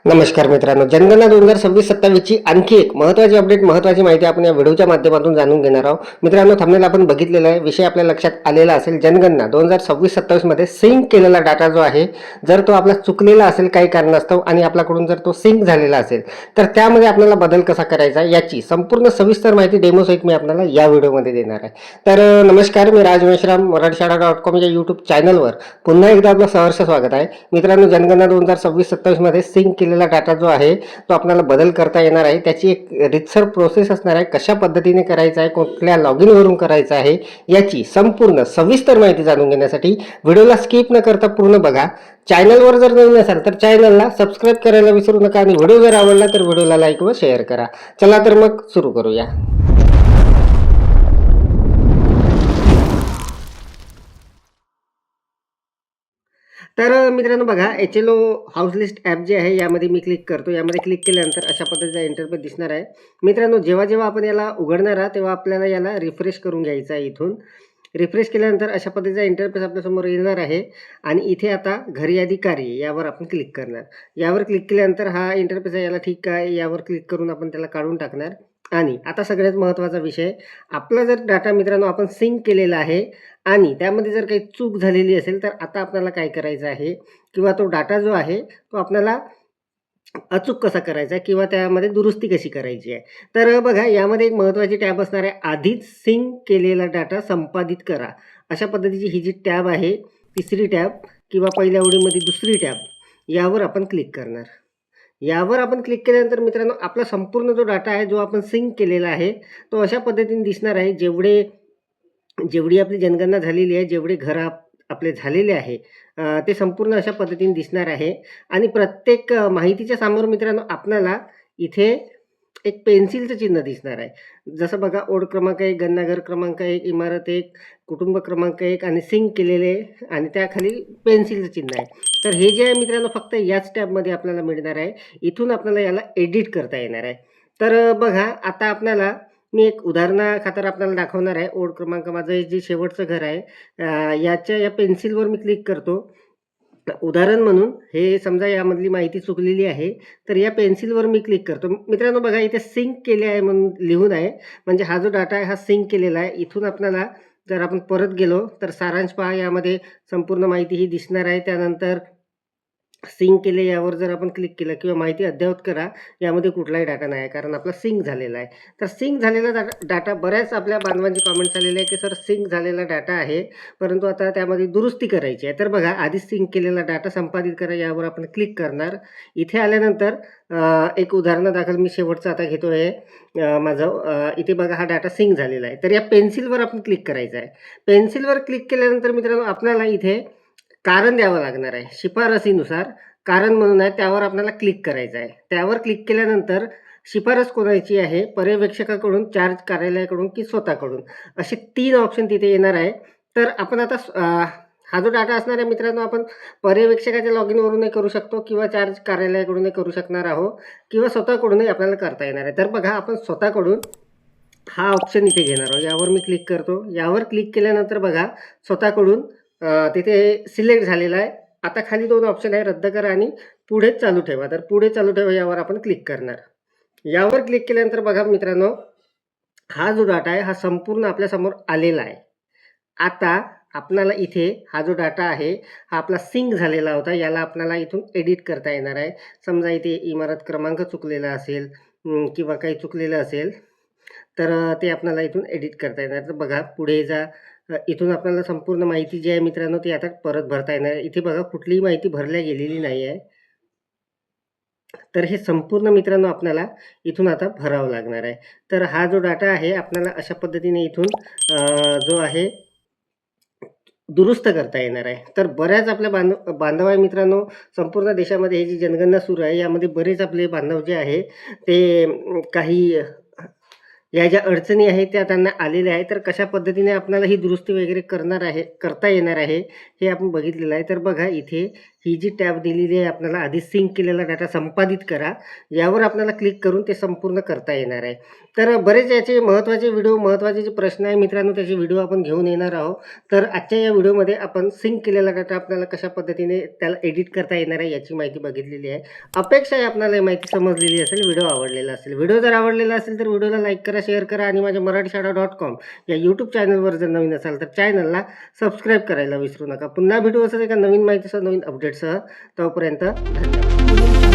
नमस्कार मित्रांनो, जनगणना 2026-27 ची आणखी एक महत्त्वाची अपडेट, महत्त्वाची माहिती आपण या व्हिडिओच्या माध्यमातून जाणून घेणार आहोत. मित्रांनो, थंबनेल आपण बघितलेला आहे, विषय आपल्या लक्षात आलेला असेल. जनगणना 2026-27 मध्ये सिंक केलेला डाटा जो आहे, जर तो आपला चुकलेला असेल काही कारणास्तव आणि आपल्याकडून जर तो सिंक झालेला असेल, तर त्यामध्ये आपल्याला बदल कसा करायचा याची संपूर्ण सविस्तर माहिती डेमो सहित मी आपल्याला या व्हिडिओमध्ये देणार आहे. तर नमस्कार, मी राज मेश्राम, मराठशाळा.com या यूट्यूब चॅनलवर पुन्हा एकदा आपलं सहर्ष स्वागत आहे. मित्रांनो, जनगणना 2026-27 मध्ये सिंक केलेला डाटा जो आहे तो आपल्याला बदल करता येणार आहे. त्याची एक रितसर प्रोसेस असणार आहे. कशा पद्धतीने करायचं आहे, कुठल्या लॉगिन वरून करायचं आहे याची संपूर्ण सविस्तर माहिती जाणून घेण्यासाठी व्हिडिओला स्किप न करता पूर्ण बघा. चॅनलवर जर नवीन असाल तर चॅनलला सबस्क्राईब करायला विसरू नका आणि व्हिडिओ जर आवडला तर व्हिडिओला लाईक व शेअर करा. चला तर मग सुरू करूया. तर मित्रांनो बघा, HLO हाऊस लिस्ट ॲप जे आहे यामध्ये मी क्लिक करतो. यामध्ये क्लिक केल्यानंतर अशा पद्धतीचा इंटरफेस दिसणार आहे. मित्रांनो, जेव्हा जेव्हा आपण याला उघडणार आहात तेव्हा आपल्याला याला रिफ्रेश करून घ्यायचं आहे. इथून रिफ्रेश केल्यानंतर अशा पद्धतीचा इंटरफेस आपल्यासमोर येणार आहे आणि इथे आता घरी यादी कार्य यावर आपण क्लिक करणार. यावर क्लिक केल्यानंतर हा इंटरफेस आहे, याला ठीक आहे यावर क्लिक करून आपण त्याला काढून टाकणार. आणि आता सगळ्यात महत्त्वाचा विषय, आपला जर डाटा मित्रांनो आपण सिंक केलेला आहे आणि त्यामध्ये जर काही चूक झालेली असेल तर आता आपल्याला काय करायचं आहे, किंवा तो डाटा जो आहे तो आपल्याला अचूक कसा करायचा आहे किंवा त्यामध्ये दुरुस्ती कशी करायची आहे. तर बघा, यामध्ये एक महत्त्वाची टॅब असणार आहे, आधीच सिंक केलेला डाटा संपादित करा. अशा पद्धतीची ही जी टॅब आहे, तिसरी टॅब किंवा पहिल्या ओळीमध्ये दुसरी टॅब, यावर आपण क्लिक करणार. यावर आपण क्लिक केल्यानंतर मित्रांनो आपला संपूर्ण जो डाटा आहे जो आपण सिंक केलेला आहे तो अशा पद्धतीने दिसणार आहे. जेवढी आपली जनगणना झालेली आहे, जेवढे घर आपले झालेले आहे, ते संपूर्ण अशा पद्धतीने दिसणार आहे. आणि प्रत्येक माहितीच्या समोर मित्रांनो आपल्याला इथे एक पेन्सिलचं चिन्ह दिसणार आहे. जसं बघा, ओढ क्रमांक 1, गणनाघर क्रमांक 1, इमारत 1, कुटुंब क्रमांक 1 आणि सिंक केलेले आणि त्याखाली पेन्सिलचं चिन्ह आहे. तर हे जे आहे मित्रांनो फक्त याच टॅबमध्ये आपल्याला मिळणार आहे. इथून आपल्याला याला एडिट करता येणार आहे. तर बघा, आता आपल्याला मी एक उदाहरणाखातर आपल्याला दाखवणार आहे. ओढ क्रमांक, माझं हे जे शेवटचं घर आहे, या पेन्सिलवर मी क्लिक करतो. उदाहरण म्हणून हे समजा यामधली माहिती चुकलेली आहे, तर या पेन्सिलवर मी क्लिक करतो. मित्रांनो बघा, इथे सिंक केले आहे म्हणून लिहून आहे, म्हणजे हा जो डाटा आहे हा सिंक केलेला आहे. इथून आपल्याला जर आपण परत गेलो तर सारांश पहा, यामध्ये संपूर्ण माहिती ही दिसणार आहे. त्यानंतर सिंक केले यावर जर आपण क्लिक केलं किंवा माहिती अद्ययावत करा, यामध्ये कुठलाही डाटा नाही आहे कारण आपला सिंक झालेला आहे. तर सिंक झालेला डाटा बऱ्याच आपल्या बांधवांची कमेंट्स आलेले आहे की सर सिंक झालेला डाटा आहे, परंतु आता त्यामध्ये दुरुस्ती करायची आहे. तर बघा, आधीच सिंक केलेला डाटा संपादित करा यावर आपण क्लिक करणार. इथे आल्यानंतर एक उदाहरणादाखल मी शेवटचं आता घेतो आहे माझं. इथे बघा, हा डाटा सिंक झालेला आहे. तर या पेन्सिलवर आपण क्लिक करायचं आहे. पेन्सिलवर क्लिक केल्यानंतर मित्रांनो आपल्याला इथे कारण द्यावं लागणार आहे. शिफारसीनुसार कारण म्हणून आहे, त्यावर आपल्याला क्लिक करायचं आहे. त्यावर क्लिक केल्यानंतर शिफारस कोणाची आहे, पर्यवेक्षकाकडून, चार्ज कार्यालयाकडून की स्वतःकडून, असे 3 ऑप्शन तिथे येणार आहे. तर आपण आता हा जो डाटा असणार आहे मित्रांनो, आपण पर्यवेक्षकाच्या लॉगिनवरूनही करू शकतो किंवा चार्ज कार्यालयाकडूनही करू शकणार आहोत किंवा स्वतःकडूनही आपल्याला करता येणार आहे. तर बघा, आपण स्वतःकडून हा ऑप्शन इथे घेणार आहोत. यावर मी क्लिक करतो. यावर क्लिक केल्यानंतर बघा, स्वतःकडून तिथे सिलेक्ट झालेला आहे. आता खाली 2 ऑप्शन आहे, रद्द करा आणि पुढे चालू ठेवा. तर पुढे चालू ठेवा यावर आपण क्लिक करणार. यावर क्लिक केल्यानंतर बघा मित्रांनो, हा जो डाटा आहे हा संपूर्ण आपल्यासमोर आलेला आहे. आता आपल्याला इथे हा जो डाटा आहे हा आपला सिंक झालेला होता, याला आपल्याला इथून एडिट करता येणार आहे. समजा इथे इमारत क्रमांक चुकलेला असेल किंवा काही चुकलेलं असेल तर ते आपल्याला इथून एडिट करता येणार. तर बघा, पुढे जा. इथून आपल्याला संपूर्ण माहिती जी आहे मित्रांनो ती आता परत भरता येणार आहे. इथे बघा, कुठलीही माहिती भरल्या गेलेली नाही आहे. तर हे संपूर्ण मित्रांनो आपल्याला इथून आता भरावं लागणार आहे. तर हा जो डाटा आहे आपल्याला अशा पद्धतीने इथून जो आहे दुरुस्त करता येणार आहे. तर बऱ्याच आपल्या बांधव आहे मित्रांनो, संपूर्ण देशामध्ये ही जी जनगणना सुरू आहे यामध्ये बरेच आपले बांधव जे आहे ते काही या ज्या अडचणी आहेत त्या त्यांना आलेल्या आहेत. तर कशा पद्धतीने आपल्याला ही दुरुस्ती वगैरे करता येणार आहे हे आपण बघितलेलं आहे. तर बघा इथे ही जी टॅब दिलेली आहे आपल्याला आधी सिंक केलेला डाटा संपादित करा. यावर आपल्याला क्लिक करून ते संपूर्ण करता येणार आहे. तर बरेच याचे महत्त्वाचे व्हिडिओ, महत्त्वाचे जे प्रश्न आहे मित्रांनो, त्याचे व्हिडिओ आपण घेऊन येणार आहोत. तर आजच्या या व्हिडिओमध्ये आपण सिंक केलेला डाटा आपल्याला कशा पद्धतीने त्याला एडिट करता येणार आहे याची माहिती बघितलेली आहे. अपेक्षा आहे आपल्याला ही माहिती समजलेली असेल, व्हिडिओ आवडलेला असेल. व्हिडिओ जर आवडलेला असेल तर व्हिडिओला लाईक करा, शेअर करा आणि माझ्या marathishada.com या यूट्यूब चॅनलवर जर नवीन असाल तर चॅनलला सबस्क्राईब करायला विसरू नका. पुन्हा भेटू असंच एका नवीन माहितीसह, नवीन अपडेटसह. तोपर्यंत धन्यवाद.